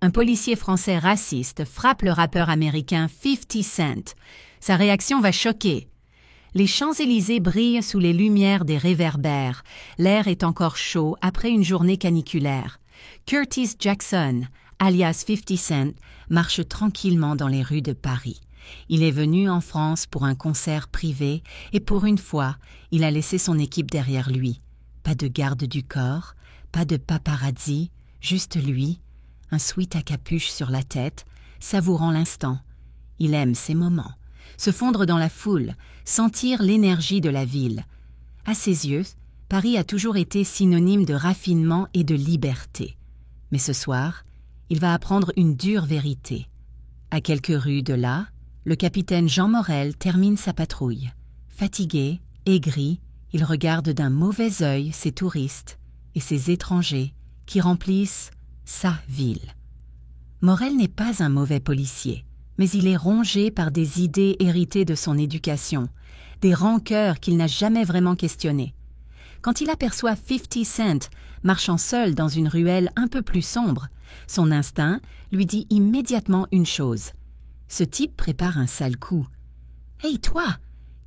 Un policier français raciste frappe le rappeur américain 50 Cent. Sa réaction va choquer. Les Champs-Élysées brillent sous les lumières des réverbères. L'air est encore chaud après une journée caniculaire. Curtis Jackson, alias 50 Cent, marche tranquillement dans les rues de Paris. Il est venu en France pour un concert privé et pour une fois, il a laissé son équipe derrière lui. Pas de garde du corps, pas de paparazzi, juste lui, un sweat à capuche sur la tête, savourant l'instant. Il aime ces moments. Se fondre dans la foule, sentir l'énergie de la ville. À ses yeux, Paris a toujours été synonyme de raffinement et de liberté. Mais ce soir, il va apprendre une dure vérité. À quelques rues de là, le capitaine Jean Morel termine sa patrouille. Fatigué, aigri, il regarde d'un mauvais œil ces touristes et ces étrangers qui remplissent sa ville. Morel n'est pas un mauvais policier, mais il est rongé par des idées héritées de son éducation, des rancœurs qu'il n'a jamais vraiment questionnées. Quand il aperçoit 50 Cent marchant seul dans une ruelle un peu plus sombre, son instinct lui dit immédiatement une chose. Ce type prépare un sale coup. « Hey, toi !»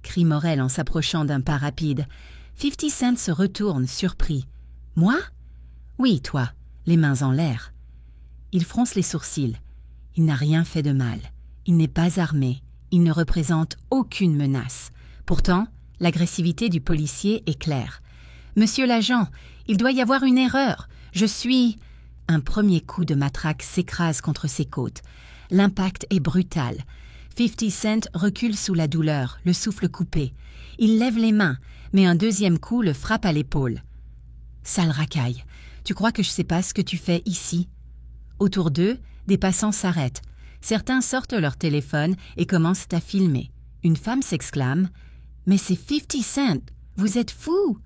crie Morel en s'approchant d'un pas rapide. 50 Cent se retourne, surpris. « Moi ?»« Oui, toi, les mains en l'air. » Il fronce les sourcils. Il n'a rien fait de mal. Il n'est pas armé. Il ne représente aucune menace. Pourtant, l'agressivité du policier est claire. « Monsieur l'agent, il doit y avoir une erreur. Je suis... » Un premier coup de matraque s'écrase contre ses côtes. L'impact est brutal. 50 Cent recule sous la douleur, le souffle coupé. Il lève les mains, mais un deuxième coup le frappe à l'épaule. « Sale racaille, tu crois que je sais pas ce que tu fais ici ?» Autour d'eux, des passants s'arrêtent. Certains sortent leur téléphone et commencent à filmer. Une femme s'exclame « Mais c'est 50 Cent, vous êtes fou !»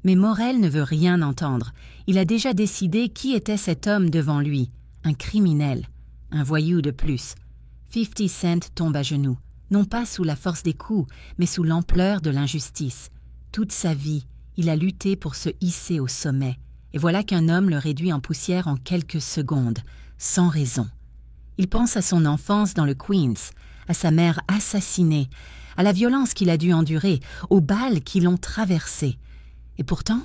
Mais Morel ne veut rien entendre. Il a déjà décidé qui était cet homme devant lui. Un criminel, un voyou de plus. 50 Cent tombe à genoux, non pas sous la force des coups, mais sous l'ampleur de l'injustice. Toute sa vie, il a lutté pour se hisser au sommet. Et voilà qu'un homme le réduit en poussière en quelques secondes, sans raison. Il pense à son enfance dans le Queens, à sa mère assassinée, à la violence qu'il a dû endurer, aux balles qui l'ont traversé. Et pourtant,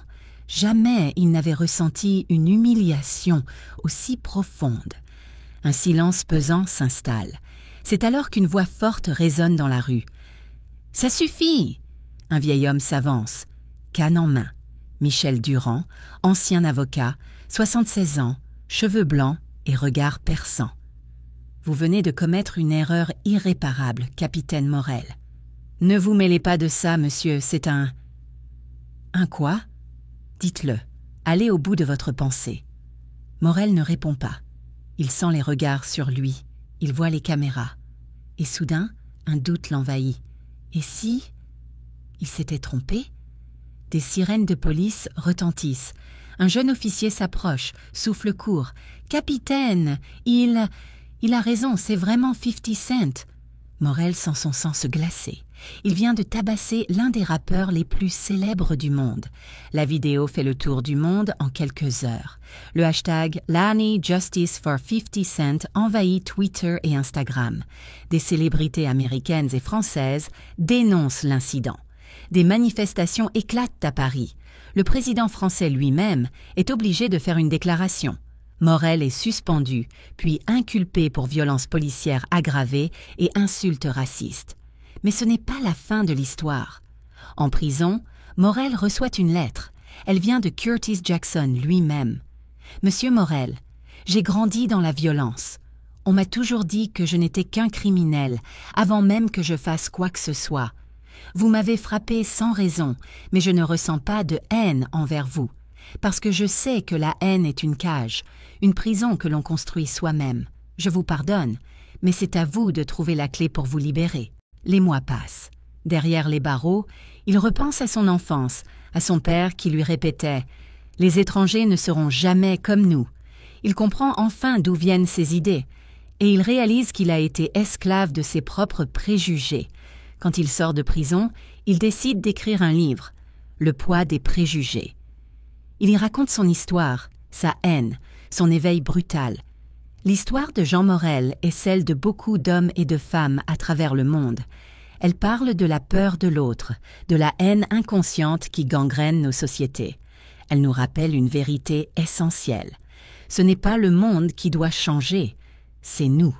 jamais il n'avait ressenti une humiliation aussi profonde. Un silence pesant s'installe. C'est alors qu'une voix forte résonne dans la rue. « Ça suffit !» Un vieil homme s'avance, canne en main. Michel Durand, ancien avocat, 76 ans, cheveux blancs et regard perçant. « Vous venez de commettre une erreur irréparable, capitaine Morel. Ne vous mêlez pas de ça, monsieur, c'est un... » Un quoi? Dites-le. Allez au bout de votre pensée. Morel ne répond pas. Il sent les regards sur lui. Il voit les caméras. Et soudain, un doute l'envahit. Et si... Il s'était trompé? Des sirènes de police retentissent. Un jeune officier s'approche, souffle court. « Capitaine, il a raison, c'est vraiment 50 Cent. » Morel sent son sang se glacer. Il vient de tabasser l'un des rappeurs les plus célèbres du monde. La vidéo fait le tour du monde en quelques heures. Le hashtag Lani Justice for 50 Cent envahit Twitter et Instagram. Des célébrités américaines et françaises dénoncent l'incident. Des manifestations éclatent à Paris. Le président français lui-même est obligé de faire une déclaration. Morel est suspendu, puis inculpé pour violences policières aggravées et insultes racistes. Mais ce n'est pas la fin de l'histoire. En prison, Morel reçoit une lettre. Elle vient de Curtis Jackson lui-même. « Monsieur Morel, j'ai grandi dans la violence. On m'a toujours dit que je n'étais qu'un criminel, avant même que je fasse quoi que ce soit. Vous m'avez frappé sans raison, mais je ne ressens pas de haine envers vous. Parce que je sais que la haine est une cage, une prison que l'on construit soi-même. Je vous pardonne, mais c'est à vous de trouver la clé pour vous libérer. » Les mois passent. Derrière les barreaux, il repense à son enfance, à son père qui lui répétait « Les étrangers ne seront jamais comme nous ». Il comprend enfin d'où viennent ses idées, et il réalise qu'il a été esclave de ses propres préjugés. Quand il sort de prison, il décide d'écrire un livre, « Le poids des préjugés ». Il y raconte son histoire, sa haine, son éveil brutal. L'histoire de Jean Morel est celle de beaucoup d'hommes et de femmes à travers le monde. Elle parle de la peur de l'autre, de la haine inconsciente qui gangrène nos sociétés. Elle nous rappelle une vérité essentielle. Ce n'est pas le monde qui doit changer, c'est nous.